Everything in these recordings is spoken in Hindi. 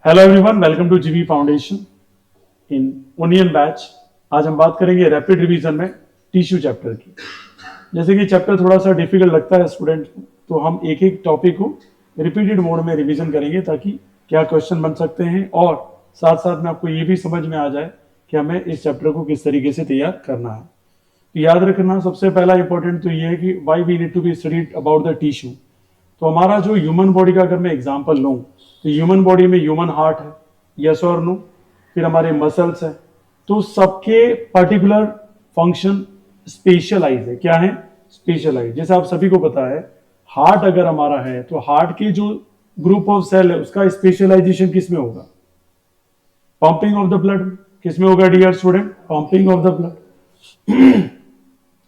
हेलो एवरीवन, वेलकम टू जीवी फाउंडेशन इन ओनियन बैच। आज हम बात करेंगे रैपिड रिवीजन में टिश्यू चैप्टर की। जैसे कि चैप्टर थोड़ा सा डिफिकल्ट लगता है स्टूडेंट को, तो हम एक एक टॉपिक को रिपीटेड मोड में रिवीजन करेंगे ताकि क्या क्वेश्चन बन सकते हैं और साथ साथ में आपको ये भी समझ में आ जाए कि हमें इस चैप्टर को किस तरीके से तैयार करना है। तो याद रखना, सबसे पहला इंपॉर्टेंट तो ये है कि why we need to be studied about the tissue. तो हमारा जो ह्यूमन बॉडी का अगर मैं एग्जांपल लूं तो ह्यूमन बॉडी में ह्यूमन हार्ट है, यस और नो, फिर हमारे मसल्स है, तो सबके पर्टिकुलर फंक्शन स्पेशलाइज है। क्या है? स्पेशलाइज। जैसे आप सभी को पता है, हार्ट अगर हमारा है तो हार्ट के जो ग्रुप ऑफ सेल है उसका स्पेशलाइजेशन किस में होगा? Pumping of the blood. किस में होगा dear student? Pumping of the blood.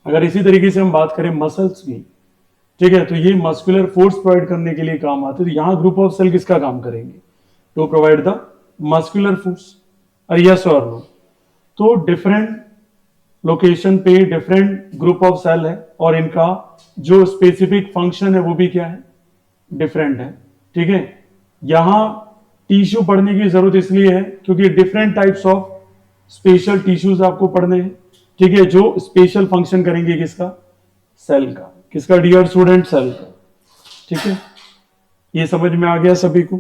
अगर इसी तरीके से हम बात करें मसल्स की, ठीक है, तो ये मस्कुलर फोर्स प्रोवाइड करने के लिए काम आते हैं। तो यहां ग्रुप ऑफ सेल किसका काम करेंगे? To provide the muscular force. और यस और नो, तो डिफरेंट लोकेशन पे डिफरेंट ग्रुप ऑफ सेल है और इनका जो स्पेसिफिक फंक्शन है वो भी क्या है? डिफरेंट है। ठीक है, यहां टिश्यू पढ़ने की जरूरत इसलिए है क्योंकि different types of special tissues आपको पढ़ने हैं। ठीक है, जो स्पेशल फंक्शन करेंगे किसका? सेल का। किसका डियर स्टूडेंट? सेल का। ठीक है, ये समझ में आ गया सभी को?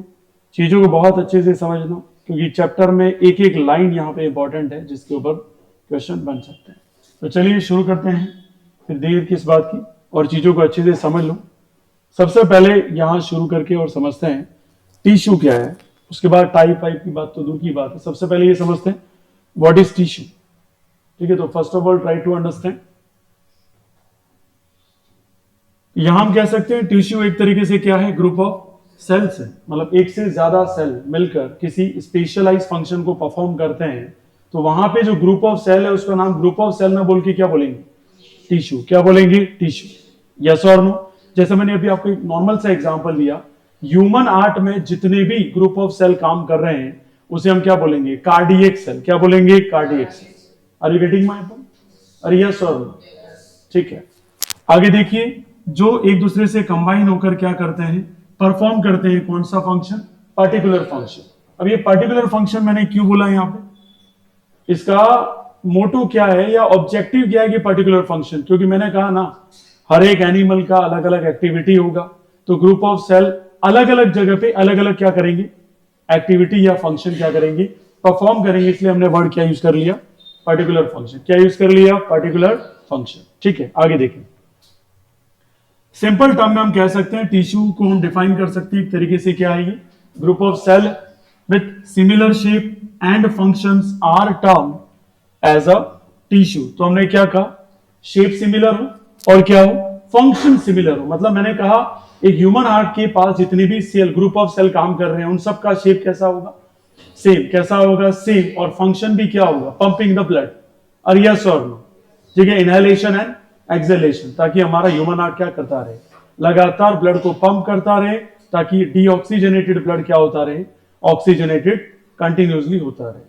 चीजों को बहुत अच्छे से समझना क्योंकि चैप्टर में एक एक लाइन यहाँ पे इंपॉर्टेंट है जिसके ऊपर क्वेश्चन बन सकते हैं। तो चलिए शुरू करते हैं, फिर देर किस बात की, और चीजों को अच्छे से समझ लो। सबसे पहले यहां शुरू करके और समझते हैं टिश्यू क्या है। उसके बाद टाइप वाइप की बात तो दूर की बात है, सबसे पहले ये समझते हैं व्हाट इज टिश्यू। ठीक है, तो first of all try to understand. यहां हम कह सकते हैं टिश्यू एक तरीके से क्या है? ग्रुप ऑफ सेल्स है। मतलब एक से ज्यादा सेल मिलकर किसी स्पेशलाइज फंक्शन को परफॉर्म करते हैं, तो वहां पे जो ग्रुप ऑफ सेल है उसका नाम ग्रुप ऑफ सेल ना बोल के क्या बोलेंगे? टिश्यू। क्या बोलेंगे? टिश्यू। यस और नो? जैसे मैंने अभी आपको एक नॉर्मल सा एग्जांपल दिया, ह्यूमन आर्ट में जितने भी ग्रुप ऑफ सेल काम कर रहे हैं उसे हम क्या बोलेंगे? Cardiac cell. क्या बोलेंगे? Cardiac cell. Are you getting my point? अरे यस और नो? ठीक है, आगे देखिए, जो एक दूसरे से कंबाइन होकर क्या करते हैं? परफॉर्म करते हैं कौन सा फंक्शन? Particular function. अब ये पर्टिकुलर फंक्शन मैंने क्यों बोला यहां पे? इसका मोटो क्या है या ऑब्जेक्टिव क्या है कि पर्टिकुलर फंक्शन? क्योंकि मैंने कहा ना, हर एक एनिमल का अलग अलग एक्टिविटी होगा, तो ग्रुप ऑफ सेल अलग अलग जगह पे अलग अलग क्या करेंगे? एक्टिविटी या फंक्शन क्या करेंगे? परफॉर्म करेंगे। इसलिए हमने वर्ड क्या यूज कर लिया? Particular function. क्या यूज कर लिया? Particular function. ठीक है, आगे देखिए। सिंपल टर्म में हम कह सकते हैं टिश्यू को हम डिफाइन कर सकते हैं एक तरीके से, क्या है ये? Group of cell with similar shape and functions are term as a tissue. तो हमने क्या कहा? शेप सिमिलर हो और क्या हो? फंक्शन सिमिलर हो। मतलब मैंने कहा एक ह्यूमन हार्ट के पास जितने भी सेल ग्रुप ऑफ सेल काम कर रहे हैं उन सबका शेप कैसा होगा? सेम। कैसा होगा? सेम। और फंक्शन भी क्या होगा? Pumping the blood. और यस और नो? ठीक है, इनहेलेशन एंड एक्सहेलेशन, ताकि हमारा ह्यूमन हार्ट क्या करता रहे? लगातार ब्लड को पंप करता रहे, ताकि डीऑक्सीजनेटेड ब्लड क्या होता रहे? ऑक्सीजनेटेड कंटिन्यूसली होता रहे।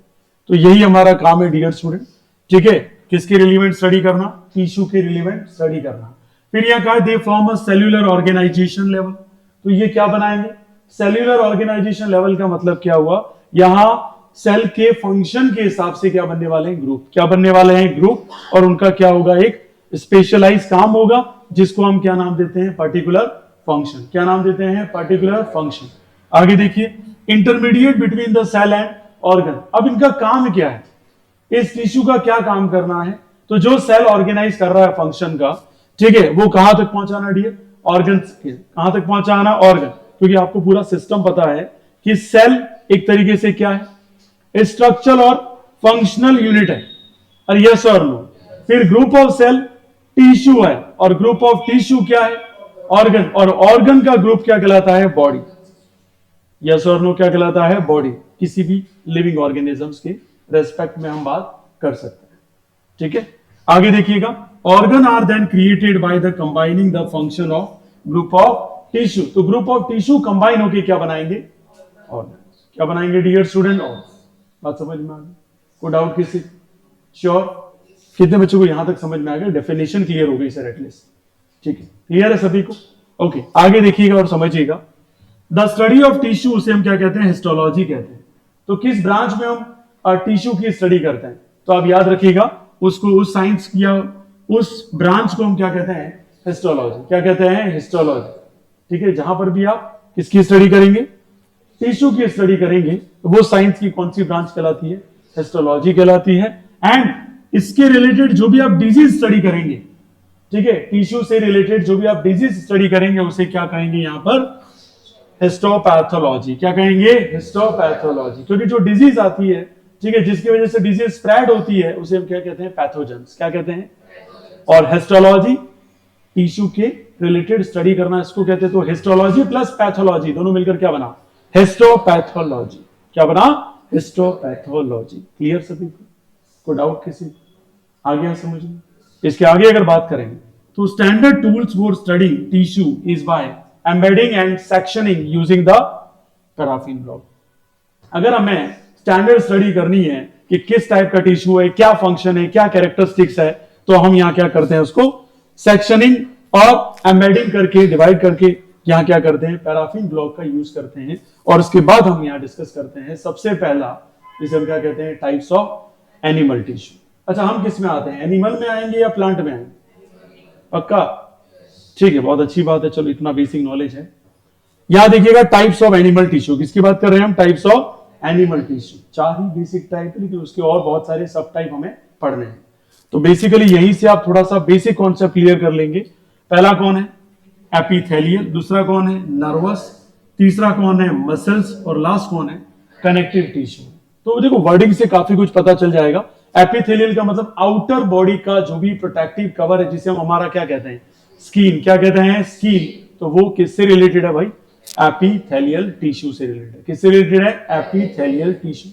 तो यही हमारा काम है डियर स्टूडेंट। ठीक है, किसके रिलेवेंट स्टडी करना? टिश्यू के रिलेवेंट स्टडी करना। फिर यह कहा they form a cellular organisation level. तो ये क्या बनाएंगे? सेल्यूलर ऑर्गेनाइजेशन लेवल का मतलब क्या हुआ? यहां सेल के फंक्शन के हिसाब से क्या बनने वाले हैं? ग्रुप। क्या बनने वाले हैं? ग्रुप। और उनका क्या होगा? एक स्पेशलाइज काम होगा जिसको हम क्या नाम देते हैं? Particular function. क्या नाम देते हैं? Particular function. आगे देखिए, intermediate between the cell and organ. अब इनका काम क्या है? इस टिश्यू का क्या काम करना है? तो जो सेल ऑर्गेनाइज कर रहा है फंक्शन का, ठीक है, वो कहां तक पहुंचाना डियर? ऑर्गन के। कहां तक पहुंचाना? ऑर्गन। क्योंकि आपको पूरा सिस्टम पता है कि सेल एक तरीके से क्या है? स्ट्रक्चर और फंक्शनल यूनिट है। और यस और नो? फिर ग्रुप ऑफ सेल टिश्यू है और ग्रुप ऑफ टिश्यू क्या है? ऑर्गन। और ऑर्गन का ग्रुप क्या कहलाता है? बॉडी। यस और नो? क्या कहलाता है? बॉडी। किसी भी लिविंग ऑर्गेनिजम्स के रेस्पेक्ट में हम बात कर सकते हैं। ठीक है, आगे देखिएगा, organ are then created by the combining the function of group of tissue. तो ग्रुप ऑफ टिश्यू कंबाइन होकर क्या बनाएंगे? ऑर्गन। क्या बनाएंगे डियर स्टूडेंट? ऑर्गन। बात समझ में आ गई? कोई डाउट किसी? श्योर? कितने बच्चों को यहां तक समझ में आ गया? डेफिनेशन क्लियर हो गई सर एटलीस्ट? ठीक है, क्लियर है सभी को? ओके, आगे देखिएगा और समझिएगा। द स्टडी ऑफ टिश्यू, उसे हम क्या कहते हैं, हिस्टोलॉजी कहते हैं। तो किस ब्रांच में हम टिश्यू की स्टडी करते हैं, तो आप याद रखिएगा उसको, उस साइंस या उस ब्रांच को हम क्या कहते हैं, हिस्टोलॉजी। क्या कहते हैं, हिस्टोलॉजी। ठीक है, जहां पर भी आप किसकी स्टडी करेंगे, टिश्यू की स्टडी करेंगे, तो वो साइंस की कौन सी ब्रांच कहलाती है, हिस्टोलॉजी कहलाती है। एंड इसके रिलेटेड जो भी आप डिजीज स्टडी करेंगे, ठीक है, टिश्यू से रिलेटेड जो भी आप डिजीज स्टडी करेंगे उसे क्या कहेंगे यहां पर, हिस्टोपैथोलॉजी। क्या कहेंगे, हिस्टोपैथोलॉजी। क्योंकि जो डिजीज आती है, ठीक है, जिसकी वजह से डिजीज स्प्रेड होती है, उसे हम क्या कहते हैं, पैथोजेंस। क्या कहते हैं, और हिस्टोलॉजी टिश्यू के रिलेटेड स्टडी करना, इसको कहते हैं। तो हिस्टोलॉजी प्लस पैथोलॉजी दोनों मिलकर क्या बना, हिस्टोपैथोलॉजी। क्या बना, हिस्टोपैथोलॉजी। क्लियर सभी को डाउट किसी, आ गया समझ में? इसके आगे अगर बात करें तो standard tools for study tissue is by embedding and sectioning using the paraffin block. अगर हमें स्टैंडर्ड स्टडी करनी है कि किस टाइप का टिश्यू है, क्या फंक्शन है, क्या कैरेक्टरिस्टिक्स है, तो हम यहां क्या करते हैं, उसको सेक्शनिंग और एम्बेडिंग करके, डिवाइड करके यहां क्या करते हैं, पैराफिन ब्लॉक का यूज करते हैं। और उसके बाद हम यहां डिस्कस करते हैं सबसे पहला, जिसे हम क्या कहते हैं, टाइप्स ऑफ एनिमल टिश्यू। अच्छा, हम किस में आते हैं, एनिमल में आएंगे या प्लांट में आएंगे, पक्का? ठीक है, बहुत अच्छी बात है। चलो, इतना बेसिक नॉलेज है। यहां देखिएगा, टाइप्स ऑफ एनिमल टिश्यू, किसकी बात कर रहे हैं हम, types of animal tissue. 4 he basic type है, लेकिन उसके और बहुत सारे सब टाइप हमें पढ़ने हैं। तो बेसिकली यहीं से आप थोड़ा सा बेसिक कॉन्सेप्ट क्लियर कर लेंगे। पहला कौन है, एपिथेलियल। दूसरा कौन है, नर्वस। तीसरा कौन है, मसल्स। और लास्ट कौन है, कनेक्टिव टिश्यू। तो देखो, वर्डिंग से काफी कुछ पता चल जाएगा। एपिथेलियल का मतलब आउटर बॉडी का जो भी प्रोटेक्टिव कवर है, जिसे हम हमारा क्या कहते हैं, स्किन। क्या कहते हैं, स्किन। तो वो किससे रिलेटेड है भाई, एपिथेलियल टिश्यू से रिलेटेड। किससे रिलेटेड है, एपिथेलियल टिश्यू।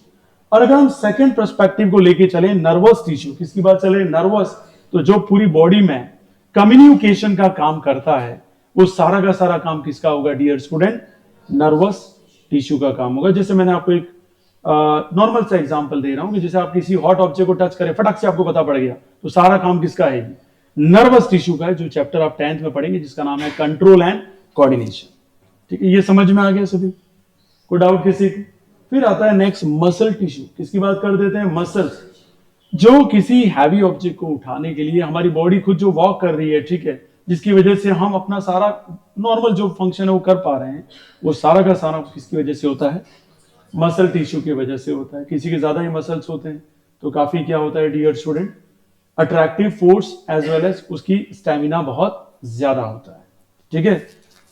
और अगर हम सेकंड पर्सपेक्टिव को लेके चले, नर्वस टिश्यू, किसकी बात चले, नर्वस। तो जो पूरी बॉडी में कम्युनिकेशन का काम करता है, वो सारा का सारा काम किसका होगा डियर स्टूडेंट, नर्वस टिश्यू का काम होगा। जैसे मैंने आपको एक नॉर्मल सा एग्जांपल दे रहा हूं कि जैसे आप किसी हॉट ऑब्जेक्ट को टच करें, फटक से आपको पता पड़ गया, तो सारा काम किसका है, नर्वस टिश्यू का है, जो चैप्टर आप 10th में पढ़ेंगे, जिसका नाम है कंट्रोल एंड कोऑर्डिनेशन। ठीक है, ये समझ में आ गया सभी को, डाउट किसी को? फिर आता है नेक्स्ट, मसल टिश्यू। किसकी बात कर देते हैं, मसल्स। जो किसी हैवी ऑब्जेक्ट को उठाने के लिए हमारी बॉडी खुद जो वॉक कर रही है, ठीक है, जिसकी वजह से हम अपना सारा नॉर्मल जो फंक्शन है वो कर पा रहे हैं, वो सारा का सारा किसकी वजह से होता है, मसल टिश्यू की वजह से होता है। किसी के ज्यादा ही मसल्स होते हैं तो काफी क्या होता है dear student, attractive force as well as उसकी स्टेमिना बहुत ज्यादा होता है। ठीक है,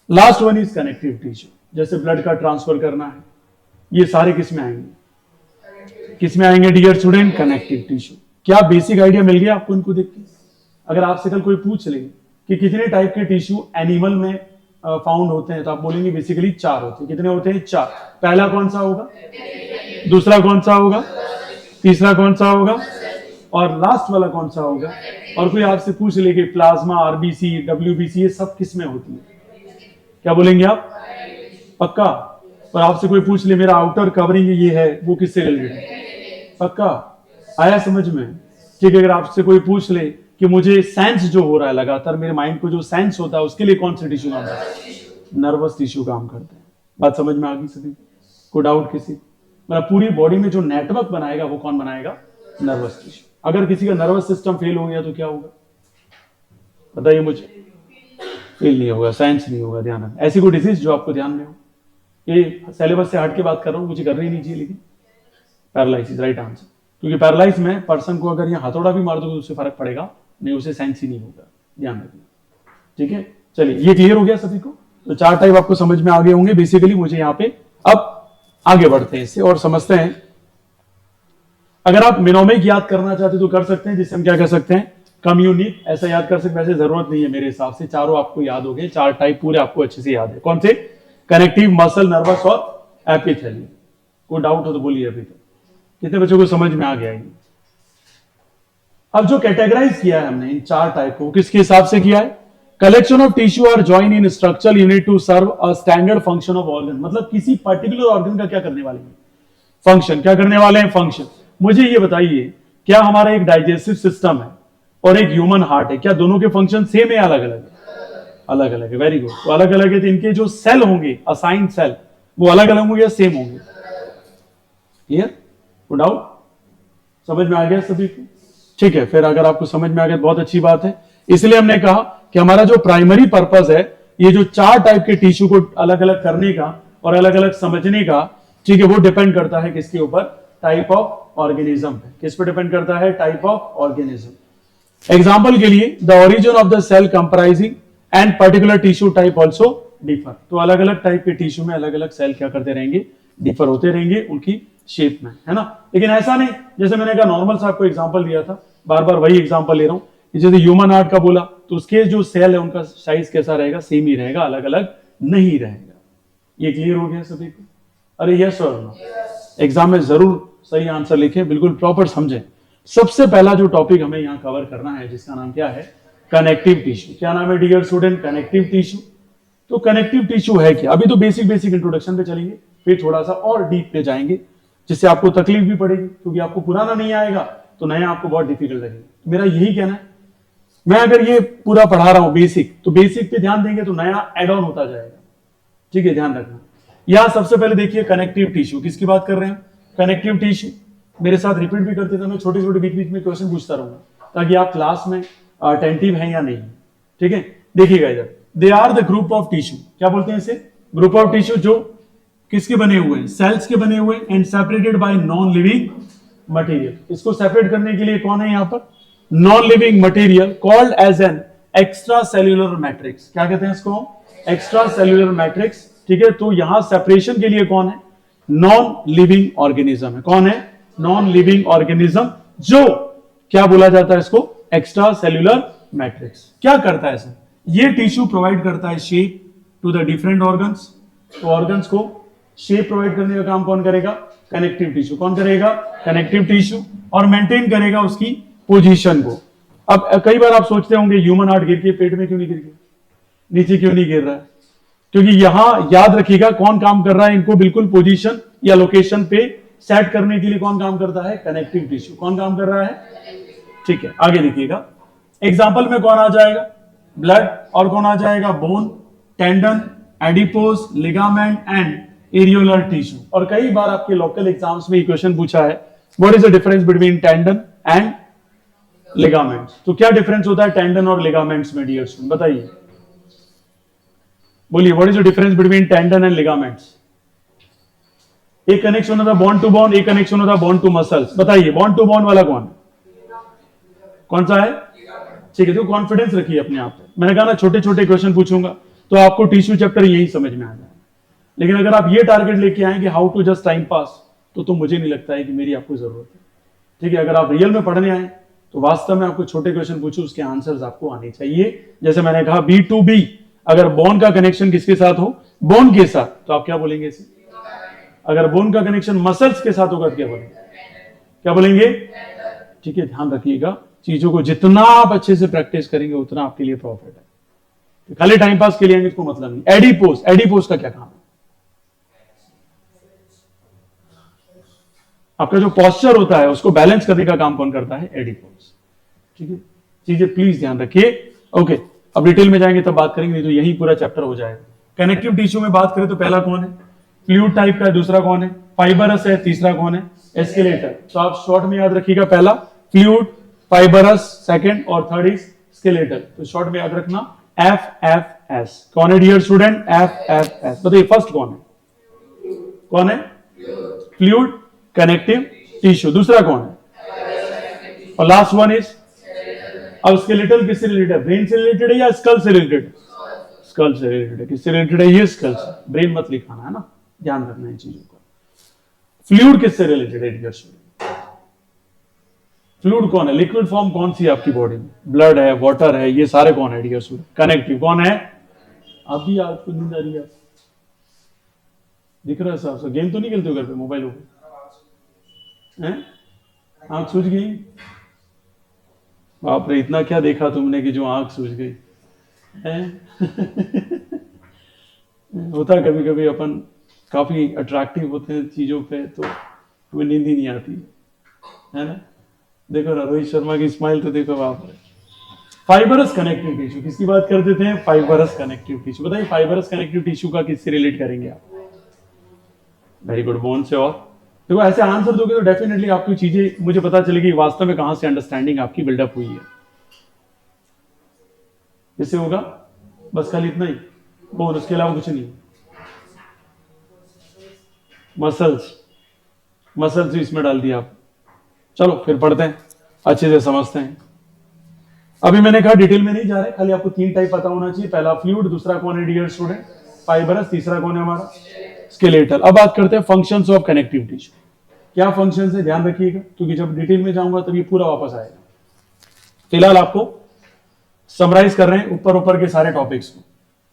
last one is connective tissue. जैसे ब्लड का ट्रांसफर करना है, ये सारे किस में आएंगे, किस में आएंगे डियर स्टूडेंट, कनेक्टिव टिश्यू। क्या बेसिक आइडिया मिल गया आपको इनको देख के? अगर आपसे कल कोई पूछ ले कि कितने टाइप के टिश्यू एनिमल में फाउंड होते हैं, तो आप बोलेंगे बेसिकली 4 होते हैं। कितने होते हैं, 4। पहला कौन सा होगा, दूसरा कौन सा होगा, तीसरा कौन सा होगा, और लास्ट वाला कौन सा होगा? और कोई आपसे पूछ ले कि प्लाज्मा, आरबीसी, डब्ल्यूबीसी, ये सब किस में होती है, क्या बोलेंगे आप, पक्का? और आपसे कोई पूछ ले मेरा आउटर कवरिंग ये है, वो किससे रिलेटेड है, पक्का? आया समझ में? ठीक है, अगर आपसे कोई पूछ ले कि मुझे सेंस जो हो रहा है लगातार, मेरे माइंड को जो सेंस होता है, उसके लिए कौन सा टिश्यू काम करता है, नर्वस टिश्यू काम करते हैं। बात समझ में आ गई सभी को, डाउट किसी? मतलब पूरी बॉडी में जो नेटवर्क बनाएगा वो कौन बनाएगा, नर्वस टिश्यू। अगर किसी का नर्वस सिस्टम फेल हो गया तो क्या होगा, बताइए मुझे? फेल नहीं होगा, साइंस नहीं होगा। ध्यान रखना, ऐसी कोई डिजीज जो आपको ध्यान में हो, ये सिलेबस से हट के बात कर रहा हूं, मुझे करनी नहीं चाहिए, लेकिन पैरालिसिस राइट आंसर। क्योंकि पैरालाइज में पर्सन को अगर यहाँ हथौड़ा भी मार दो तो उससे फर्क पड़ेगा नहीं, उसे सेंस ही नहीं होगा। ध्यान रखना, ठीक है? चलिए, ये क्लियर हो गया सभी को? तो 4 टाइप आपको समझ में आ गए होंगे बेसिकली। मुझे यहाँ पे अब आगे बढ़ते हैं इससे और समझते हैं। अगर आप मिनोमिक याद करना चाहते तो कर सकते हैं, जिसे हम क्या कर सकते हैं, कम्युनिक, ऐसा याद कर सकते हैं। वैसे जरूरत नहीं है मेरे हिसाब से, चारों आपको याद हो गए, 4 टाइप पूरे आपको अच्छे से याद है। कौन से? कनेक्टिव, मसल, नर्वस और एपिथेलियल। कोई डाउट हो तो बोलिए अभी तक। कितने बच्चों को समझ में आ गया? अब जो कैटेगराइज किया है हमने इन 4 टाइप को, किसके हिसाब से किया है? Collection of tissue are join in structural unit to serve a standard function of organ. मतलब किसी पर्टिकुलर ऑर्गन का क्या करने वाले हैं, फंक्शन। क्या करने वाले हैं, फंक्शन। मुझे ये बताइए, क्या हमारा एक डाइजेस्टिव सिस्टम है और एक ह्यूमन हार्ट है, क्या दोनों के फंक्शन सेम है या अलग अलग है? अलग अलग है, वेरी गुड। तो अलग अलग है तो इनके जो सेल होंगे, असाइंड सेल, वो अलग अलग होंगे या सेम होंगे? क्लियर? No doubt? समझ में आ गया सभी को? ठीक है, फिर अगर आपको समझ में आ गया बहुत अच्छी बात है। इसलिए हमने कहा कि हमारा जो प्राइमरी पर्पस है, ये जो 4 टाइप के टिश्यू को अलग अलग करने का और अलग अलग समझने का, ठीक है, वो डिपेंड करता है किसके ऊपर? टाइप ऑफ ऑर्गेनिज्म पे। किस पे डिपेंड करता है? Type of organism. एग्जाम्पल के लिए, the origin of the cell comprising and particular tissue type also differ. तो अलग अलग टाइप के टिश्यू में अलग अलग सेल क्या करते रहेंगे? डिफर होते रहेंगे उनकी शेप में, है ना। लेकिन ऐसा नहीं, जैसे मैंने कहा नॉर्मल सा आपको एग्जांपल दिया था, बार बार वही एग्जांपल ले रहा हूं। जैसे ह्यूमन हार्ट का बोला, तो उसके जो सेल है उनका साइज कैसा रहेगा? सेम ही रहेगा, अलग अलग नहीं रहेगा। ये क्लियर हो गया सभी को? अरे यस और नो? एग्जाम में जरूर सही आंसर लिखे, बिल्कुल प्रॉपर समझे। सबसे पहला जो टॉपिक हमें यहाँ कवर करना है, जिसका नाम क्या है? Connective tissue. क्या नाम है डियर स्टूडेंट? Connective tissue. तो कनेक्टिव टिश्यू है क्या? अभी तो बेसिक बेसिक इंट्रोडक्शन पे चलेंगे, फिर थोड़ा सा और डीप पे जाएंगे, जिससे आपको तकलीफ भी पड़ेगी, क्योंकि आपको पुराना नहीं आएगा तो नया आपको बहुत डिफिकल्ट लगेगा। मेरा यही कहना है, मैं अगर ये पूरा पढ़ा रहा हूं बेसिक, तो बेसिक पे ध्यान देंगे तो नया एड ऑन होता जाएगा। ठीक है, ध्यान रखना। यहां सबसे पहले देखिए कनेक्टिव टिश्यू, किसकी बात कर रहे हैं? Connective tissue. मेरे साथ रिपीट भी करते थे, मैं छोटे छोटे बीच बीच में क्वेश्चन पूछता रहूंगा, ताकि आप क्लास में अटेंटिव हैं या नहीं। ठीक है, देखिएगा इधर, they are the group of tissue. क्या बोलते हैं इसे? ग्रुप ऑफ टिश्यू, जो किसके बने हुए हैं? सेल्स के बने हुए, and separated by non living material. इसको सेपरेट करने के लिए कौन है यहां पर? Non living material, called as an extra cellular matrix. क्या कहते हैं इसको? Extra cellular matrix. ठीक है, तो यहां सेपरेशन के लिए कौन है? नॉन लिविंग ऑर्गेनिज्म है। कौन है? नॉन लिविंग ऑर्गेनिज्म, जो क्या बोला जाता है इसको? Extra cellular matrix. क्या करता है सर? ये टिश्यू प्रोवाइड करता है shape to the different organs. तो ऑर्गन्स को शेप प्रोवाइड करने का काम कौन करेगा? Connective tissue. कौन करेगा? Connective tissue. और मेंटेन करेगा उसकी पोजीशन को। अब कई बार आप सोचते होंगे, ह्यूमन हार्ट गिर के पेट में क्यों नहीं गिर गया? नीचे क्यों नहीं गिर रहा है? क्योंकि यहां याद रखिएगा कौन काम कर रहा है, इनको बिल्कुल पोजीशन या लोकेशन पे सेट करने के लिए कौन काम करता है? Connective tissue. कौन काम कर रहा है? ठीक है, आगे देखिएगा। एग्जाम्पल में कौन आ जाएगा? ब्लड। और कौन आ जाएगा? Bone, tendon, adipose, ligament and areolar tissue. और कई बार आपके लोकल एग्जाम्स में क्वेश्चन पूछा है, what is the difference between tendon and ligaments. तो क्या डिफरेंस होता है टेंडन और लिगामेंट्स में डियर स्टूडेंट? बताइए, बोलिए, what is the difference between tendon and ligaments? एक कनेक्शन होता है बॉन टू बॉन, एक कनेक्शन होता है बॉन टू मसल्स। बताइए, बॉन टू बॉन वाला कौन सा है? ठीक है, तो कॉन्फिडेंस रखिए अपने आप पे। मैंने कहा ना छोटे छोटे क्वेश्चन पूछूंगा तो आपको टिश्यू चैप्टर यही समझ में आ जाए। लेकिन अगर आप ये टारगेट लेके आएंगे how to just time pass, तो मुझे नहीं लगता है कि मेरी आपको जरूरत है। ठीक है, अगर आप रियल में पढ़ने आए तो वास्तव में आपको छोटे क्वेश्चन पूछो, उसके आंसर्स आपको आने चाहिए। जैसे मैंने कहा बी टू बी, अगर बोन का कनेक्शन किसके साथ हो? बोन के साथ, तो आप क्या बोलेंगे इसे? अगर बोन का कनेक्शन मसल्स के साथ होगा तो क्या बोलेंगे? क्या बोलेंगे? ठीक है, ध्यान रखिएगा, चीजों को जितना आप अच्छे से प्रैक्टिस करेंगे उतना आपके लिए प्रॉफिट है। तो खाली टाइम पास के लिए इसको मतलब नहीं। एडिपोज, एडिपोज का क्या काम है? आपका जो पॉस्चर होता है उसको बैलेंस करने का काम कौन करता है? एडिपोज। ठीक है, चीजें प्लीज ध्यान रखिए। ओके, अब डिटेल में जाएंगे तब बात करेंगे, नहीं तो यही पूरा चैप्टर हो जाएगा। कनेक्टिव टिश्यू में बात करें तो पहला कौन है? फ्लूइड टाइप का है। दूसरा कौन है? फाइबरस है। तीसरा कौन है? एस्केलेटर। तो आप शॉर्ट में याद रखिएगा, पहला फ्लूइड, फाइबरस सेकंड, और थर्ड इज स्केलेटल। तो शॉर्ट में याद रखना FFS। कौन है डियर स्टूडेंट? FFS। बताइए फर्स्ट कौन है? Fluid connective tissue. दूसरा कौन है? और लास्ट वन इज, अब स्केलेटल किससे रिलेटेड है? ब्रेन से रिलेटेड है या स्कल से रिलेटेड? स्कल से रिलेटेड है। किससे रिलेटेड है? ये स्कल से। ब्रेन मत लिखाना, है ना, ध्यान रखना है चीजों का। फ्लूइड किससे रिलेटेड है डियर स्टूडेंट? फ्लूइड कौन है? लिक्विड फॉर्म कौन सी है आपकी बॉडी में? ब्लड है, वाटर है, ये सारे कौन है डियर स्टूडेंट? कनेक्टिव कौन है? अभी आपको नींद आ रही है? दिख रहा है साहब? गेम तो नहीं खेलते हो घर पे मोबाइल पे? आंख सूझ गई? बाप रे, इतना क्या देखा तुमने कि जो आंख सूझ गई है? होता है कभी कभी, अपन काफी अट्रैक्टिव होते हैं चीजों पे तो तुम्हें नींद ही नहीं आती है ना। देखो ना रोहित शर्मा की स्माइल तो देखो, बाप रे, फाइबरस कनेक्टिव टिश्यू, किसकी बात करते थे? Fibrous connective tissue. बताइए फाइबरस कनेक्टिव टिश्यू का किससे रिलेट करेंगे आप? वेरी गुड, बोन से। और देखो ऐसे आंसर दोगे तो डेफिनेटली आपकी चीजें मुझे पता चलेगी वास्तव में कहां से अंडरस्टैंडिंग आपकी बिल्डअप हुई है। इससे होगा बस खाली इतना ही, बोन, उसके अलावा कुछ नहीं। मसल्स, मसल्स भी इसमें डाल दिया आप। चलो फिर पढ़ते हैं, अच्छे से समझते हैं। अभी मैंने कहा डिटेल में नहीं जा रहे, खाली आपको 3 टाइप पता होना चाहिए। पहला फ्लूइड, दूसरा कौन है डियर स्टूडेंट? फाइबरस, तीसरा कौन है हमारा? स्केलेटल। अब बात करते हैं फंक्शंस ऑफ कनेक्टिव टिश्यू। क्या फंक्शंस है ध्यान रखिएगा, क्योंकि जब डिटेल में जाऊंगा तब ये पूरा वापस आएगा। फिलहाल आपको समराइज कर रहे हैं ऊपर ऊपर के सारे टॉपिक्स को।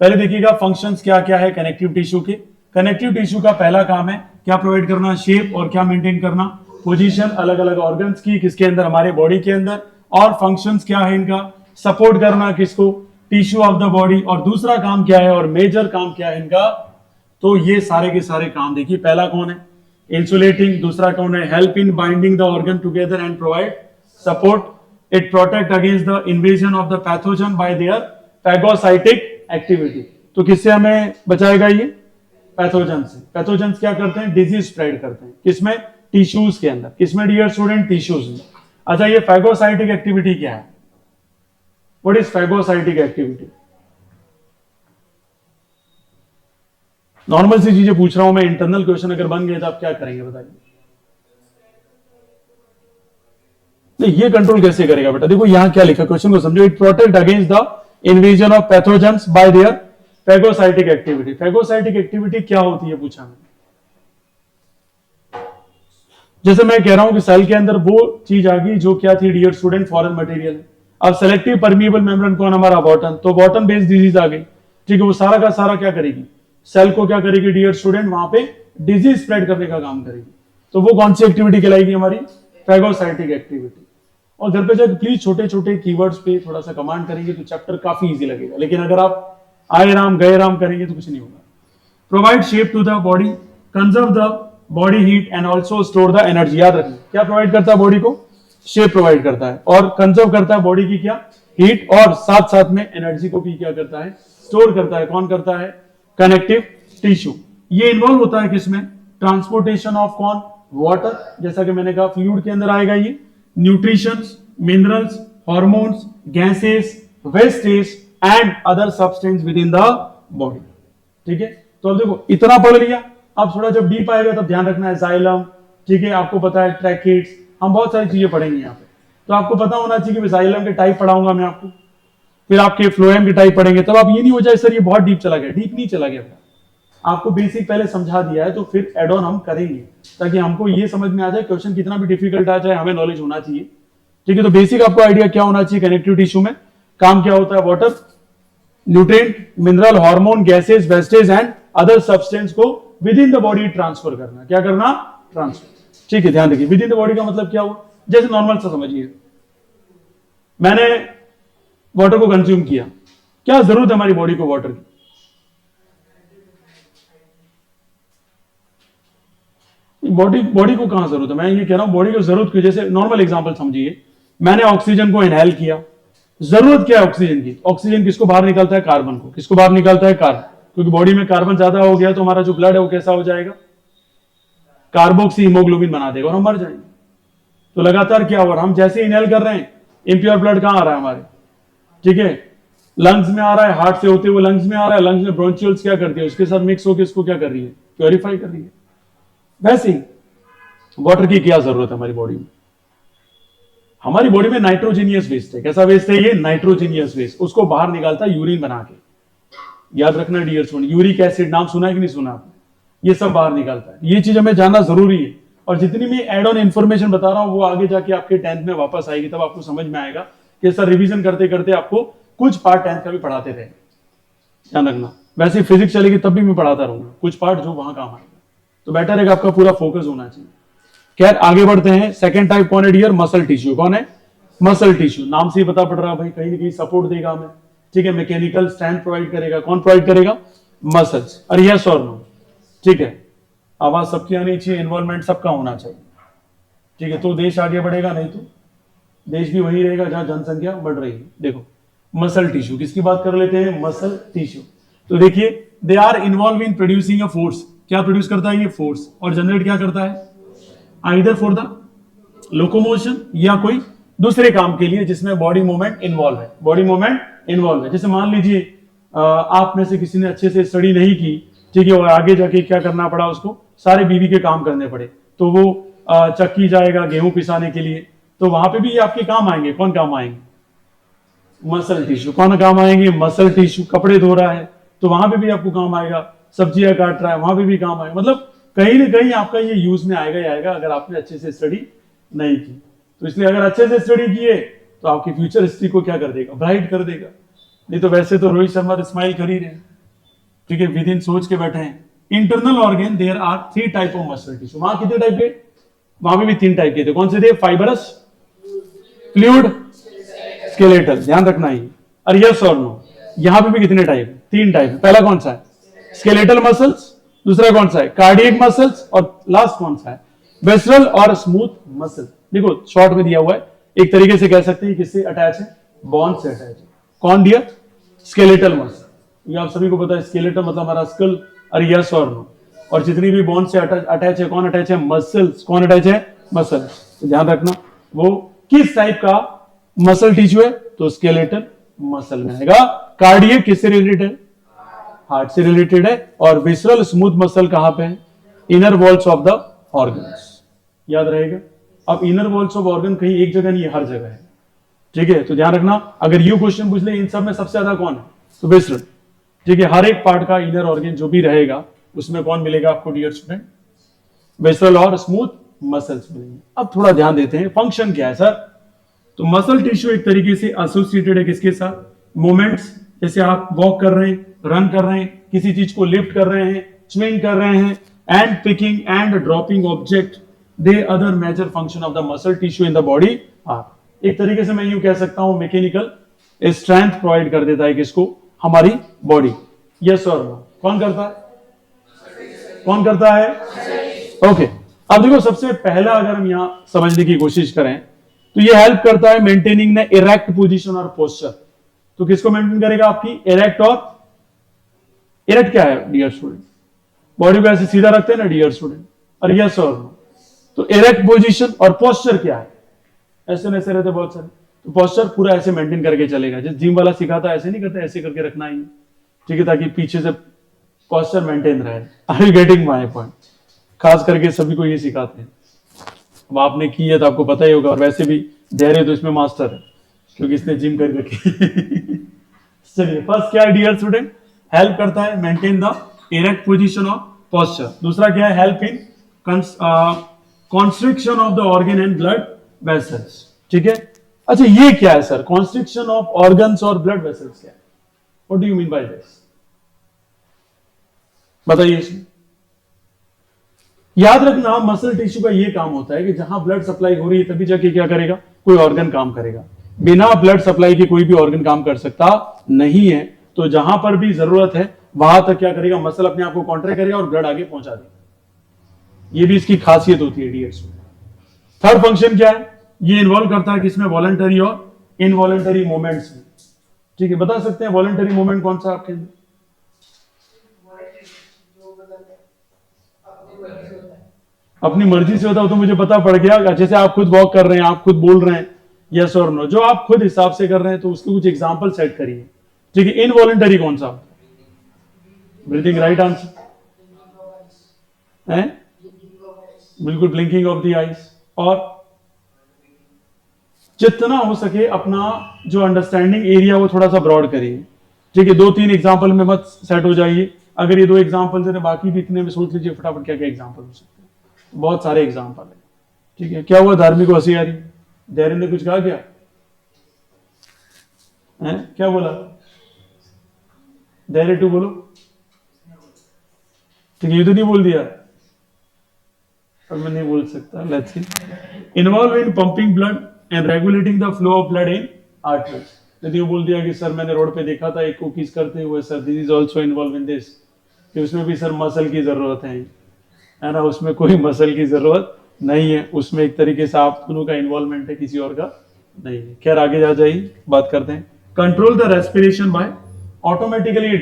पहले देखिएगा फंक्शंस क्या क्या है कनेक्टिव टिश्यू के। कनेक्टिव टिश्यू का पहला काम है क्या प्रोवाइड करना? शेप। और क्या मेंटेन करना? पोजीशन अलग अलग ऑर्गन्स की, किसके अंदर? हमारे बॉडी के अंदर। और फंक्शंस क्या है इनका? सपोर्ट करना किसको? Tissue of the body. और दूसरा काम क्या है और मेजर काम क्या है इनका? तो ये सारे के सारे काम देखिए। पहला कौन है? इंसुलेटिंग। दूसरा कौन है? Help in binding the organ together and provide support. It protect against the invasion of the pathogen bye there phagocytic activity. तो किससे हमें बचाएगा ये? पैथोजन से। पैथोजन क्या करते हैं? डिजीज स्प्रेड करते हैं। किसमें? टिश्यूज के अंदर। किसमें डियर स्टूडेंट? टिश्यूज में। अच्छा, ये फैगोसाइटिक एक्टिविटी क्या है? What is phagocytic activity? Normal सी चीजें पूछ रहा हूं मैं, इंटरनल क्वेश्चन अगर बन गए तो आप क्या करेंगे बताइए? नहीं, ये कंट्रोल कैसे करेगा बेटा? देखो यहां क्या लिखा, क्वेश्चन को समझो। It protect against the invasion of pathogens bye there phagocytic activity. Phagocytic activity क्या होती है पूछा मैंने। जैसे मैं कह रहा हूं कि सेल के अंदर वो चीज आ गई जो क्या थी डियर स्टूडेंट? Foreign material. अब सेलेक्टिव परमिएबल मेम्ब्रेन कौन? हमारा बॉटन। तो बॉटन बेस्ड डिजीज आ गई, ठीक है। वो सारा का सारा क्या करेगी? सेल को क्या करेगी डियर स्टूडेंट? वहां पे डिजीज स्प्रेड करने का काम करेगी। तो वो कौन सी एक्टिविटी कहलाएगी? हमारी फैगोसाइटिक एक्टिविटी। और घर पे जाकर प्लीज छोटे छोटे कीवर्ड्स पे थोड़ा सा कमांड करेंगे तो चैप्टर काफी इजी लगेगा। लेकिन अगर आप आए राम गए राम करेंगे तो कुछ नहीं होगा। Provide shape to the body, conserve the body heat and also store the energy. याद रखना क्या प्रोवाइड करता है बॉडी को? शेप प्रोवाइड करता है और कंजर्व करता है बॉडी की क्या? हीट। और साथ साथ में एनर्जी को भी क्या करता है? स्टोर करता है। कौन करता है? Connective tissue. ये इन्वॉल्व होता है किसमें? ट्रांसपोर्टेशन ऑफ कौन? वाटर। जैसा कि मैंने कहा फ्लूइड के अंदर आएगा ये। Nutrition, minerals, hormones, gases, wastage and other substance with in the body. ठीक है, तो अब देखो इतना पढ़ लिया। अब थोड़ा जब डीप आएगा तब ध्यान रखना है जाइलम, ठीक है, आपको पता है ट्रैकिड्स, हम बहुत सारी चीजें पढ़ेंगे यहाँ पे। तो आपको पता होना चाहिए कि जाइलम के टाइप पढ़ाऊंगा मैं आपको, फिर आपके फ्लोएम के टाइप पढ़ेंगे। तब आप ये नहीं हो जाए सर ये बहुत डीप चला गया। डीप नहीं चला गया, आपको बेसिक पहले समझा दिया है, तो फिर एड ऑन हम करेंगे ताकि हमको ये समझ में आ जाए क्वेश्चन कितना भी डिफिकल्ट आ जाए हमें नॉलेज होना चाहिए। ठीक है, तो बेसिक आपको आइडिया क्या होना चाहिए? कनेक्टिव टिश्यू में काम क्या होता है? Water, nutrient, mineral, hormone, gases, wastage and other substance को within the body transfer करना। क्या करना? ट्रांसफर। ठीक है, ध्यान रखिए विद इन द बॉडी का मतलब क्या हुआ? जैसे नॉर्मल सा समझिए, मैंने वाटर को कंज्यूम किया, क्या जरूरत है हमारी बॉडी को वाटर की? बॉडी को कहां जरूरत है? मैं ये कह रहा हूं बॉडी को जरूरत क्यों? जैसे नॉर्मल एग्जांपल समझिए, मैंने ऑक्सीजन को इनहेल किया, जरूरत क्या है ऑक्सीजन की? ऑक्सीजन किसको बाहर निकलता है? कार्बन को। किसको बाहर निकलता है? कार्बन। क्योंकि बॉडी में कार्बन ज्यादा हो गया तो हमारा जो ब्लड है वो कैसा हो जाएगा? कार्बोक्सी हीमोग्लोबिन बना देगा और हम मर जाएंगे। तो लगातार क्या हो रहा है? हम जैसे इनहेल कर रहे हैं, इम्प्योर ब्लड कहां आ रहा है हमारे? ठीक है, लंग्स में आ रहा है, हार्ट से होते हुए लंग्स में आ रहा है। लंग्स में ब्रोंचियल्स क्या करती है? उसके साथ मिक्स होकर इसको क्या कर रही है? प्योरीफाई कर रही है। वैसे ही वाटर की क्या जरूरत है हमारी बॉडी में? हमारी बॉडी में नाइट्रोजीनियस वेस्ट है। कैसा वेस्ट है ये? Nitrogenous waste. उसको बाहर निकालता है यूरिन बना के। याद रखना डियर स्टूडेंट, यूरिक एसिड नाम सुना है कि नहीं सुना आपने? ये सब बाहर निकालता है। ये चीज हमें जानना जरूरी है। और जितनी मैं एड ऑन इन्फॉर्मेशन बता रहा हूं वो आगे जाके आपके 10th में वापस आएगी, तब आपको समझ में आएगा कि सर रिवीजन करते करते आपको कुछ पार्ट 10th का भी पढ़ाते रहे। ध्यान रखना, वैसे फिजिक्स चलेगी तब भी मैं पढ़ाता रहूंगा कुछ पार्ट जो वहां काम आएगा। तो बेटर है कि आपका पूरा फोकस होना चाहिए। खैर आगे बढ़ते हैं। सेकंड टाइप कौन है डियर? Muscle tissue. कौन है? Muscle tissue. नाम से ही पता पड़ रहा है भाई, कहीं ना कहीं सपोर्ट देगा हमें। ठीक है, मैकेनिकल स्ट्रेंथ प्रोवाइड करेगा। कौन प्रोवाइड करेगा? मसल्स। और यस और नो? ठीक है, आवाज सबकी आनी चाहिए, इन्वॉल्वमेंट सबका होना चाहिए। ठीक है, तो देश आगे बढ़ेगा, नहीं तो देश भी वही रहेगा जहां जनसंख्या बढ़ रही है। देखो मसल टिश्यू, किसकी बात कर लेते हैं, मसल टिश्यू। तो देखिए they are involve in producing a force, क्या प्रोड्यूस करता है ये फोर्स, और जनरेट क्या करता है, आइदर फॉर द लोकोमोशन या कोई दूसरे काम के लिए जिसमें बॉडी मूवमेंट इन्वॉल्व है, बॉडी मूवमेंट इन्वॉल्व है। जैसे मान लीजिए आप में से किसी ने अच्छे से स्टडी नहीं की, ठीक है, और आगे जाके क्या करना पड़ा उसको, सारे बीवी के काम करने पड़े, तो वो चक्की जाएगा गेहूं पिसाने के लिए, तो वहां पे भी आपके काम आएंगे, कौन काम आएंगे, मसल टिश्यू। कौन काम आएंगे, मसल टिश्यू। कपड़े धो रहा है तो वहां पे भी आपको काम आएगा, सब्जियां काट रहा है वहां पे भी काम आएगा, मतलब कहीं ना कहीं आपका ये यूज में आएगा ही आएगा अगर आपने अच्छे से स्टडी नहीं की। तो इसलिए अगर अच्छे से स्टडी किए तो आपकी फ्यूचर हिस्ट्री को क्या कर देगा, ब्राइट कर देगा। नहीं तो वैसे तो रोहित शर्मा तो स्माइल कर ही रहे हैं, ठीक है, विद इन सोच के बैठे हैं। Internal organ there are 3 type of muscle tissue, वहां कितने टाइप के, वहां पे भी 3 टाइप के थे, कौन से थे, फाइबरस, फ्लूइड, स्केलेटल, ध्यान रखना ही। और यस और नो, यहां पे भी कितने टाइप, 3 टाइप। पहला कौन सा है, स्केलेटल मसल्स, दूसरा कौन सा है, कार्डियक मसल्स, और लास्ट कौन सा है, वेस्ट्रल और स्मूथ मसल। देखो शॉर्ट में दिया हुआ है, एक तरीके से कह सकते हैं किससे अटैच है, बोन से अटैच है। कौन दिया, स्केलेटल मसल, ये आप सभी को पता है, स्केलेटल मतलब हमारा स्कल, और यस और नो, और जितनी भी बोन से अटैच है, कौन अटैच है, मसल्स, कौन अटैच है, मसल्स। तो ध्यान रखना वो किस टाइप का मसल टिश्यू है, तो स्केलेटल मसल में आएगा। कार्डियक किससे रिलेटेड है, हार्ट से रिलेटेड है, और विसरल स्मूथ मसल कहां पे है, inner walls of the organs, याद रहेगा। अब इनर वॉल्स ऑफ ऑर्गन कहीं एक जगह नहीं है, हर जगह है, ठीक है। तो ध्यान रखना, अगर यू क्वेश्चन पूछ ले इन सब में सबसे ज्यादा कौन है, तो विसरल, ठीक है। हर एक पार्ट का इनर ऑर्गन जो भी रहेगा उसमें कौन मिलेगा आपको डियर स्टूडेंट, विसरल और स्मूथ मसल्स मिलेंगे। अब थोड़ा ध्यान देते हैं फंक्शन क्या है सर। तो मसल टिश्यू एक तरीके से एसोसिएटेड है किसके साथ, मूवमेंट्स, जैसे आप वॉक कर रहे हैं, रन कर रहे हैं, किसी चीज को लिफ्ट कर रहे हैं, स्विंग कर रहे हैं, and picking and dropping object, they other major function of the muscle tissue in the body are. एक तरीके से मैं यूं कह सकता हूं मैकेनिकल स्ट्रेंथ प्रोवाइड कर देता है किसको, हमारी बॉडी। यस और नो, कौन करता है, कौन करता है, ओके। अब देखो सबसे पहला अगर हम यहां समझने की कोशिश करें तो ये हेल्प करता है मेंटेनिंग द इरेक्ट पोजीशन और पोस्चर। तो किसको मेंटेन करेगा, आपकी इरेक्ट, और इरेक्ट क्या है डियर स्टूडेंट, बॉडी को ऐसे सीधा रखते हैं ना डियर स्टूडेंट, और यस और नो। तो इरेक्ट पोजीशन और पोस्चर क्या है, ऐसे ऐसे रहते बहुत सारे, तो पोस्चर पूरा ऐसे मेंटेन करके चलेगा, जैसे जिम वाला सिखाता है ऐसे नहीं करता, ऐसे करके रखना ही, ठीक है, ताकि पीछे से पोस्चर मेंटेन रहे। Are you getting my point, खास करके सभी को ये सिखाते हैं। अब आपने की है तो आपको पता ही होगा, और वैसे भी धैर्य तो इसमें मास्टर है क्योंकि इसने जिम कर रखी। चलिए फर्स्ट क्या है डियर स्टूडेंट, हेल्प करता है maintain the erect position of posture. दूसरा क्या है, help in constriction of the organ and blood vessels, ठीक है। अच्छा ये क्या है सर, कॉन्स्ट्रिक्शन ऑफ ऑर्गन्स और ब्लड वेसल्स क्या है, what do you mean by this, बताइए इसमें। याद रखना मसल टिश्यू का ये काम होता है कि जहां ब्लड सप्लाई हो रही है तभी जाके क्या करेगा, कोई ऑर्गन काम करेगा। बिना ब्लड सप्लाई के कोई भी ऑर्गन काम कर सकता नहीं है। तो जहां पर भी जरूरत है वहां तक क्या करेगा, मसल अपने आप को कॉन्ट्रैक्ट करेगा और ब्लड आगे पहुंचा देगा। ये भी इसकी खासियत होती है डियर्स। थर्ड फंक्शन क्या है, ये इन्वॉल्व करता है किसमें, वॉलंटरी और इनवॉलंटरी मूवमेंट्स में, ठीक है। बता सकते हैं वॉलंटरी मूवमेंट कौन सा आपके अंदर, अपनी मर्जी से होता हो तो मुझे पता पड़ गया। जैसे आप खुद वॉक कर रहे हैं, आप खुद बोल रहे हैं, यस और नो, जो आप खुद हिसाब से कर रहे हैं तो उसके कुछ एग्जांपल सेट करिए, ठीक है। इनवॉलंटरी कौन सा, ब्रीथिंग, राइट आंसर है, बिल्कुल, ब्लिंकिंग ऑफ द आईज। और जितना हो सके अपना जो अंडरस्टैंडिंग एरिया वो थोड़ा सा ब्रॉड करिए, ठीक है। 2-3 एग्जांपल में मत सेट हो जाइए। अगर ये 2 एग्जांपल से बाकी भी इतने में सोच लीजिए फटाफट क्या क्या एग्जांपल हो सकते हैं, बहुत सारे एग्जांपल है, ठीक है। क्या हुआ, धार्मिक को हंसी आ रही, धैर्य ने कुछ कहा क्या है, क्या बोला, धैर्य टू बोलो, ठीक है। ये तो नहीं बोल दिया, अब मैं नहीं बोल सकता, let's see. Involve in pumping blood and regulating the flow of blood in arteries. यदि वो बोल दिया कि सर मैंने रोड पे देखा था एक कुकीज करते हुए, sir this is also involve in this, कि उसमें भी सर मसल की जरूरत है ना, उसमें कोई मसल की जरूरत नहीं है, उसमें एक तरीके से आप दोनों का इन्वॉल्वमेंट है, किसी और का नहीं है। खैर आगे जा जाइए, बात करते हैं control the respiration by automatically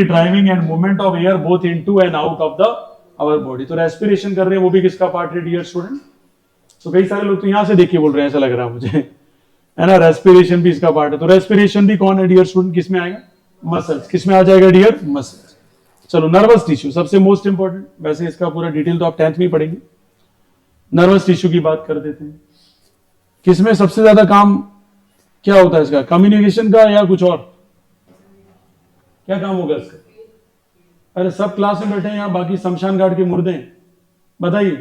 driving and movement of air both into and out of the our body. तो रेस्पिरेशन कर रहे हैं, वो भी किसका पार्ट है डियर स्टूडेंट? तो कई सारे लोग तो यहां से देख के बोल रहे हैं, ऐसा लग रहा है मुझे, है ना, रेस्पिरेशन भी इसका पार्ट है। तो रेस्पिरेशन भी कौन है डियर स्टूडेंट? किसमें आएगा? मसल्स। किसमें आ जाएगा डियर? मसल्स। चलो नर्वस टिश्यू सबसे मोस्ट इंपॉर्टेंट, वैसे इसका पूरा डिटेल तो आप 10th में ही पढ़ेंगे। नर्वस टिश्यू की बात कर देते हैं। किसमें सबसे ज्यादा काम क्या होता है इसका? कम्युनिकेशन का या कुछ और? क्या काम होगा इसका? अरे सब क्लास में बैठे हैं यहाँ, बाकी शमशान घाट के मुर्दे हैं, बताइए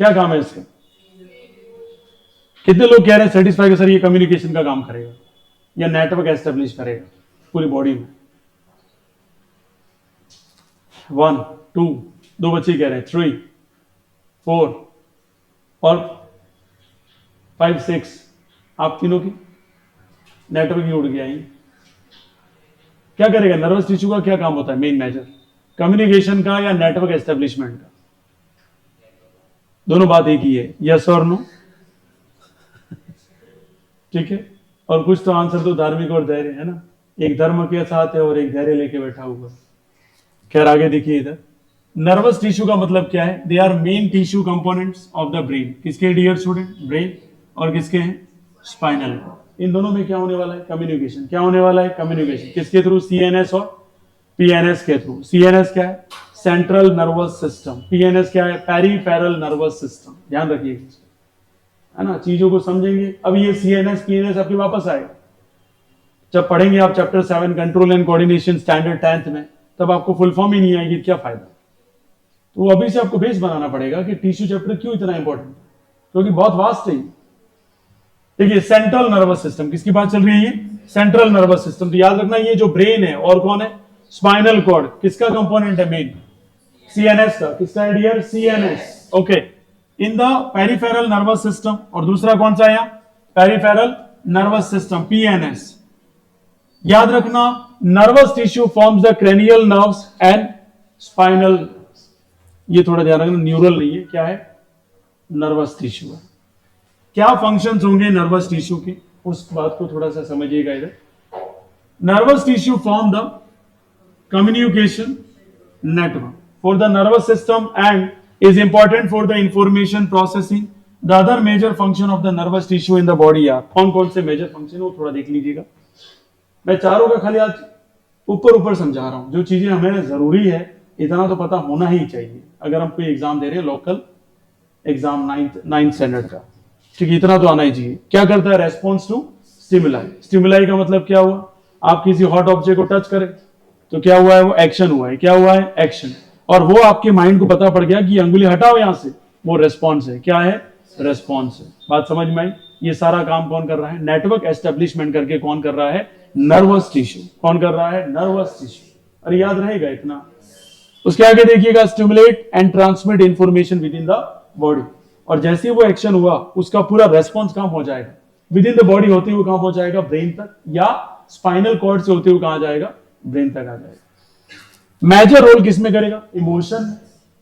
क्या काम है इसका? कितने लोग कह रहे हैं सेटिस्फाई सर ये कम्युनिकेशन का काम करेगा या नेटवर्क एस्टेब्लिश करेगा पूरी बॉडी में? 1 2 दो बच्चे कह रहे हैं, 3 4 और 5 6 आप तीनों की नेटवर्क ही उड़ गया। ही क्या करेगा? नर्वस टिश्यू का क्या काम होता है मेन मेजर? कम्युनिकेशन का या नेटवर्क एस्टेब्लिशमेंट का? दोनों बात एक ही है, यस और नो। ठीक है, और कुछ तो आंसर तो धार्मिक और धैर्य है ना, एक धर्म के साथ है और एक धैर्य लेके बैठा हुआ। खैर आगे देखिए इधर, नर्वस टिश्यू का मतलब क्या है? They are main tissue components of the brain. किसके डियर स्टूडेंट? ब्रेन। और किसके हैं? स्पाइनल। इन दोनों में क्या होने वाला है? कम्युनिकेशन। क्या होने वाला है? कम्युनिकेशन। किसके थ्रू? सीएनएस और पीएनएस के थ्रू। सीएनएस क्या है? Central nervous system. पीएनएस क्या है? Peripheral nervous system. ध्यान रखिएगा, है ना, चीजों को समझेंगे। अब ये सीएनएस पीएनएस आपके वापस आएगा जब पढ़ेंगे आप chapter 7 control and coordination standard 10th में, तब आपको फुल फॉर्म ही नहीं आएगी, क्या फायदा? तो अभी से आपको बेस बनाना पड़ेगा कि टिश्यू चैप्टर क्यों इतना इंपॉर्टेंट है, क्योंकि बहुत वास्ट है। देखिए सेंट्रल नर्वस सिस्टम, किसकी बात चल रही है? ये सेंट्रल नर्वस सिस्टम। तो याद रखना ये जो ब्रेन है और कौन है? Spinal cord. किसका कंपोनेंट है मेन? सीएनएस का। किसका है dear? CNS. Okay, in the peripheral nervous system. और दूसरा कौन सा है यहाँ? Peripheral nervous system, PNS. याद रखना nervous tissue forms the cranial nerves and spinal. ये थोड़ा ध्यान रखना, न्यूरल नहीं है, क्या है? नर्वस टिश्यू है। क्या फंक्शंस होंगे नर्वस टिश्यू के, उस बात को थोड़ा सा समझिएगा इधर। Nervous tissue form the communication network for the nervous system and is important for the information processing. The other major function of the nervous tissue in the body are कौन कौन से मेजर फंक्शन वो थोड़ा देख लीजिएगा। मैं चारों का खाली आज ऊपर समझा रहा हूं, जो चीजें हमें जरूरी है इतना तो पता होना ही चाहिए अगर हम कोई एग्जाम दे रहे हैं, लोकल एग्जाम 9th स्टैंडर्ड का, ठीक है, इतना तो आना ही चाहिए। क्या करता है? Response to stimuli. स्टिमुलाई का मतलब क्या हुआ? आप किसी हॉट ऑब्जेक्ट को टच करें तो क्या हुआ है? वो एक्शन हुआ है। क्या हुआ है? एक्शन। और वो आपके माइंड को पता पड़ गया कि अंगुली हटाओ यहां से, वो रेस्पॉन्स है। क्या है? रेस्पॉन्स है। बात समझ में आई? ये सारा काम कौन कर रहा है? नेटवर्क एस्टेब्लिशमेंट करके कौन कर रहा है? Nervous tissue. कौन कर रहा है? Nervous tissue. अरे याद रहेगा इतना। उसके आगे देखिएगा, stimulate and transmit information with in the body. और जैसे ही वो एक्शन हुआ उसका पूरा रेस्पॉन्स कहां हो जाएगा? विद इन द बॉडी होते हुए कहां पहुंचाएगा? ब्रेन तक, या स्पाइनल कॉर्ड से होते हुए कहां जाएगा? ब्रेन तक आ जाएगा। मेजर रोल किसमें करेगा? इमोशन।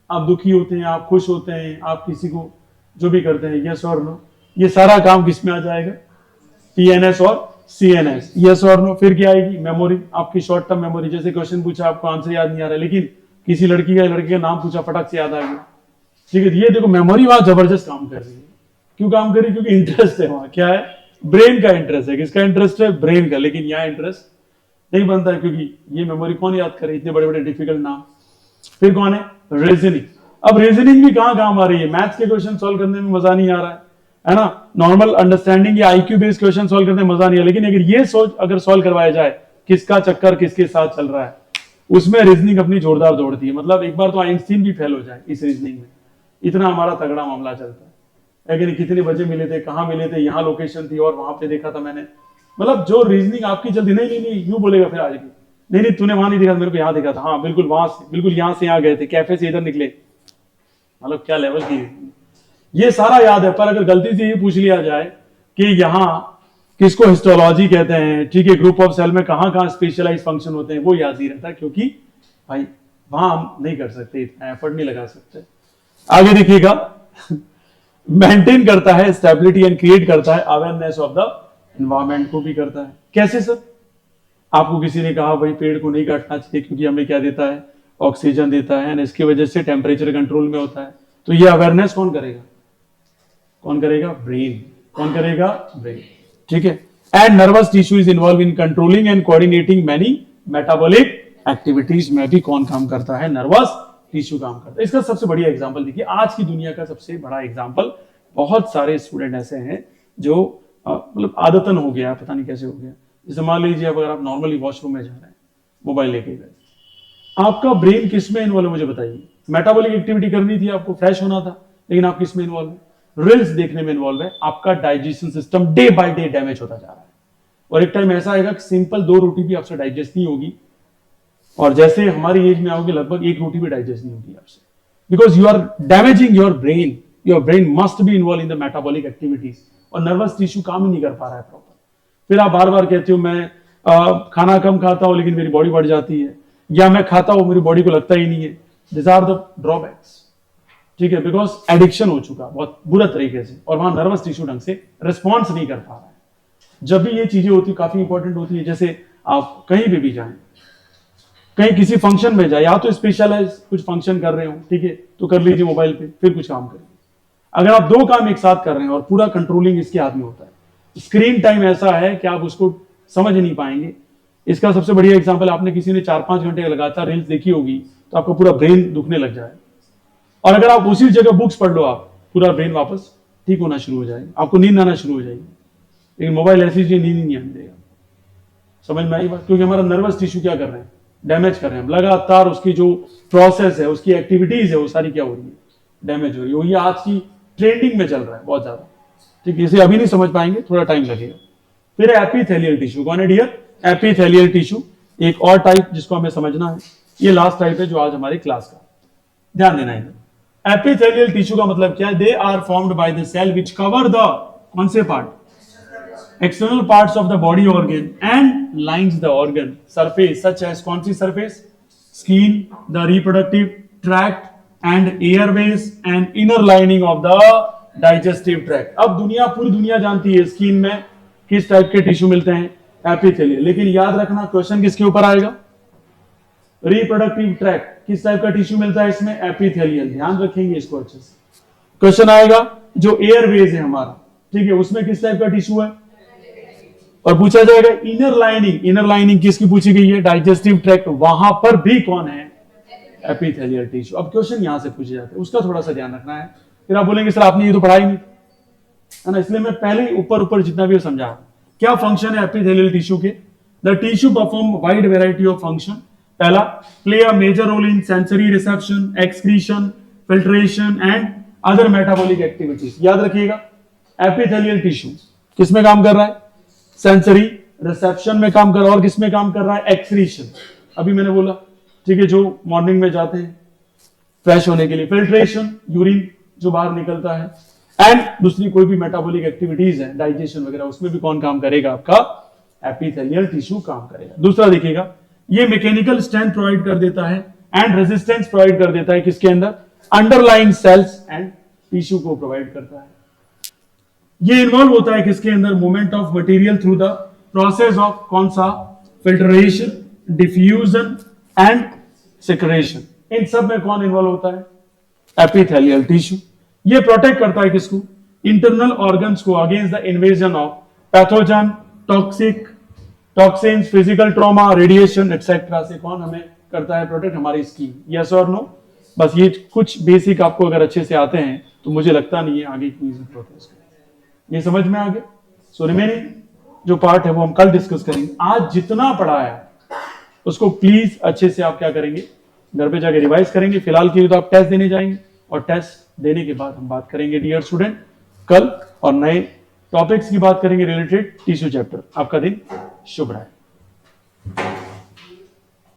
आप दुखी होते हैं, आप खुश होते हैं, आप किसी को जो भी करते हैं, यस और नो, ये सारा काम किसमें आ जाएगा? पीएनएस और सीएनएस। यस और नो। फिर क्या आएगी? मेमोरी। आपकी शॉर्ट टर्म मेमोरी। जैसे क्वेश्चन पूछा, आपको आंसर याद नहीं आ रहा, लेकिन किसी लड़की का लड़के का नाम पूछा, फटक से याद आ गया, ठीक है। ये देखो मेमोरी वहां जबरदस्त काम कर रही है। क्यों काम कर रही है? क्योंकि इंटरेस्ट है वहां। क्या है? ब्रेन का इंटरेस्ट है। किसका इंटरेस्ट है? ब्रेन का। लेकिन यहाँ इंटरेस्ट नहीं बनता है, क्योंकि ये मेमोरी कौन याद करे इतने बड़े बड़े डिफिकल्ट नाम। फिर कौन है? रीजनिंग। अब रीजनिंग भी कहां काम आ रही है? मैथ्स के क्वेश्चन सॉल्व करने में मजा नहीं आ रहा है ना, नॉर्मल अंडरस्टैंडिंग या आईक्यू बेस्ड क्वेश्चन सॉल्व करने में मजा नहीं है। लेकिन अगर ये सोच अगर सॉल्व करवाया जाए, किसका चक्कर किसके साथ चल रहा है, उसमें रीजनिंग अपनी जोरदार दौड़ती है। मतलब एक बार तो आइंस्टीन भी फेल हो जाए इस रीजनिंग में, इतना हमारा तगड़ा मामला चलता है। लेकिन कितने बजे मिले थे, कहां मिले थे, यहाँ लोकेशन थी और वहां पे देखा था मैंने। मतलब जो रीजनिंग आपकी चलती, नहीं यूं बोलेगा फिर आज भी, नहीं तूने वहां नहीं देखा, मेरे को यहाँ देखा था, हाँ बिल्कुल वहां से, बिल्कुल यहाँ से यहाँ गए थे, कैफे से इधर निकले। मतलब क्या लेवल की, ये सारा याद है। पर अगर गलती से ये पूछ लिया जाए कि यहाँ किसको हिस्टोलॉजी कहते हैं, ठीक है, ग्रुप ऑफ सेल में कहाँ कहाँ स्पेशलाइज फंक्शन होते हैं, वो याद नहीं रहता, क्योंकि भाई वहां हम नहीं कर सकते, इतना एफर्ट नहीं लगा सकते। आगे देखिएगा, मेंटेन करता है स्टेबिलिटी एंड क्रिएट करता है अवेयरनेस ऑफ द एनवायरमेंट को भी करता है। कैसे सर? आपको किसी ने कहा भाई पेड़ को नहीं काटना चाहिए क्योंकि हमें क्या देता है, ऑक्सीजन देता है, एंड इसकी वजह से टेम्परेचर कंट्रोल में होता है। तो ये अवेयरनेस कौन करेगा? कौन करेगा? ब्रेन। कौन करेगा? ब्रेन। ठीक है। And nervous tissue is involve in controlling and coordinating many metabolic activities में भी कौन काम करता है? नर्वस टिश्यू काम करता है। इसका सबसे बढ़िया एग्जांपल देखिए, आज की दुनिया का सबसे बड़ा एग्जांपल, बहुत सारे स्टूडेंट ऐसे हैं जो मतलब आदतन हो गया, पता नहीं कैसे हो गया। जैसे मान लीजिए अगर आप नॉर्मली वॉशरूम में जा रहे हैं, मोबाइल लेके गए, आपका ब्रेन किस में इन्वॉल्व है मुझे बताइए? मेटाबॉलिक एक्टिविटी करनी थी, आपको फ्रेश होना था, लेकिन आप किस में इन्वॉल्व है? रील्स देखने में इन्वॉल्व है। आपका digestion system day by day damage होता जा रहा है, और एक टाइम ऐसा आएगा कि सिंपल 2 रोटी भी आपसे डाइजेस्ट नहीं होगी, और जैसे हमारी एज में आओगे लगभग 1 रोटी भी डाइजेस्ट नहीं होगी आपसे, because you are damaging your brain. Your brain must be involve in the metabolic activities, और नर्वस टिश्यू काम ही नहीं कर पा रहा है प्रॉपर। फिर आप बार बार कहते हो मैं खाना कम खाता हूं लेकिन मेरी बॉडी बढ़ जाती है, या मैं खाता हूं मेरी बॉडी को लगता ही नहीं है। This are the drawbacks. ठीक है, बिकॉज एडिक्शन हो चुका बहुत बुरा तरीके से, और वहां नर्वस टिश्यू ढंग से रिस्पॉन्स नहीं कर पा रहा है। जब भी ये चीजें होती काफी इंपॉर्टेंट होती है, जैसे आप कहीं पे भी जाएं, कहीं किसी फंक्शन में जाए, या तो स्पेशलाइज कुछ फंक्शन कर रहे हो, ठीक है, तो कर लीजिए मोबाइल पे, फिर कुछ काम करिए। अगर आप 2 काम एक साथ कर रहे हैं और पूरा कंट्रोलिंग इसके हाथ में होता है, स्क्रीन टाइम ऐसा है कि आप उसको समझ नहीं पाएंगे। इसका सबसे बढ़िया एग्जांपल, आपने किसी ने 4-5 घंटे लगातार रील्स देखी होगी तो आपका पूरा ब्रेन दुखने लग जाए, और अगर आप उसी जगह बुक्स पढ़ लो, आप पूरा ब्रेन वापस ठीक होना शुरू हो जाएगा, आपको नींद आना शुरू हो जाएगी। लेकिन मोबाइल ऐसी चीज नींद नहीं आने देगा। समझ में आई बात? क्योंकि हमारा नर्वस टिश्यू क्या कर रहे हैं? डैमेज कर रहे हैं। लगातार उसकी जो प्रोसेस है, उसकी एक्टिविटीज है, वो सारी क्या हो रही है? डैमेज हो रही है। ये आज की ट्रेंडिंग में चल रहा है बहुत ज्यादा। ठीक है, इसे अभी नहीं समझ पाएंगे, थोड़ा टाइम लगेगा। फिर एपिथेलियल टिश्यू। कौन है डियर? Epithelial tissue. एक और टाइप जिसको हमें समझना है, ये लास्ट टाइप है जो आज हमारी क्लास का, ध्यान देना है। एपिथेलियल टिश्यू का मतलब क्या है? They are formed by the cell which cover the, कौन से part? External parts of the body organ and lines the organ surface such as, कौन सी surface? Skin, the reproductive tract and airways and inner lining of the digestive tract. अब दुनिया, पूरी दुनिया जानती है स्किन में किस टाइप के टिश्यू मिलते हैं? एपिथेलियल। लेकिन याद रखना क्वेश्चन किसके ऊपर आएगा? रिप्रोडक्टिव ट्रैक्ट किस टाइप का टिश्यू मिलता है इसमें? एपिथेलियल। ध्यान रखेंगे इसको अच्छे से। क्वेश्चन आएगा जो एयरवेज है हमारा, ठीक है, उसमें किस टाइप का टिश्यू है? और पूछा जाएगा इनर लाइनिंग। इनर लाइनिंग किसकी पूछी गई है? Digestive tract. वहां पर भी कौन है? Epithelial tissue. अब क्वेश्चन यहां से पूछे जाते हैं, उसका थोड़ा सा ध्यान रखना है। फिर आप बोलेंगे सर आपने ये तो पढ़ाई नहीं, है ना, इसलिए मैं पहले ऊपर ऊपर जितना भी समझा। क्या फंक्शन है एपिथेलियल टिश्यू के? The tissue perform wide variety of function. पहला, play a major role in sensory reception, excretion, filtration and other metabolic activities. याद रखिएगा, एपिथेलियल टिश्यू किसमें काम कर रहा है? सेंसरी रिसेप्शन में काम कर रहा है। और किसमें काम कर रहा है? एक्सक्रीशन, अभी मैंने बोला, ठीक है, जो मॉर्निंग में जाते हैं फ्रेश होने के लिए। फिल्ट्रेशन, यूरिन जो बाहर निकलता है, एंड दूसरी कोई भी मेटाबॉलिक एक्टिविटीज है, डाइजेशन वगैरह, उसमें भी कौन काम करेगा? आपका एपिथेलियल टिश्यू काम करेगा। दूसरा देखिएगा, ये मैकेनिकल स्ट्रेंथ प्रोवाइड कर देता है एंड रेजिस्टेंस प्रोवाइड कर देता है। किसके अंदर? अंडरलाइंग सेल्स एंड टिश्यू को प्रोवाइड करता है। ये इन्वॉल्व होता है किसके अंदर? Movement of material through the process of, कौन सा? Filtration, diffusion and secretion. इन सब में कौन इन्वॉल्व होता है? Epithelial tissue. ये प्रोटेक्ट करता है किसको? इंटरनल ऑर्गन्स को against the invasion of pathogen, toxins, physical trauma, radiation etcetera से कौन हमें करता है प्रोटेक्ट? हमारी स्किन। यस और नो? बस ये कुछ बेसिक आपको अगर अच्छे से आते हैं तो मुझे लगता नहीं है आगे की जरूरत होती है। ये समझ में आ गया? सो रिमेनिंग जो पार्ट है वो हम कल डिस्कस करेंगे। आज जितना पढ़ा है उसको प्लीज अच्छे से आप क्या करेंगे? घर पे जाके रिवाइज करेंगे। फिलहाल के लिए तो आप टेस्ट देने जाएंगे, और टेस्ट देने के बाद हम बात करेंगे डियर स्टूडेंट कल, और नए टॉपिक्स की बात करेंगे रिलेटेड टिश्यू चैप्टर। आपका दिन शुभ रहे।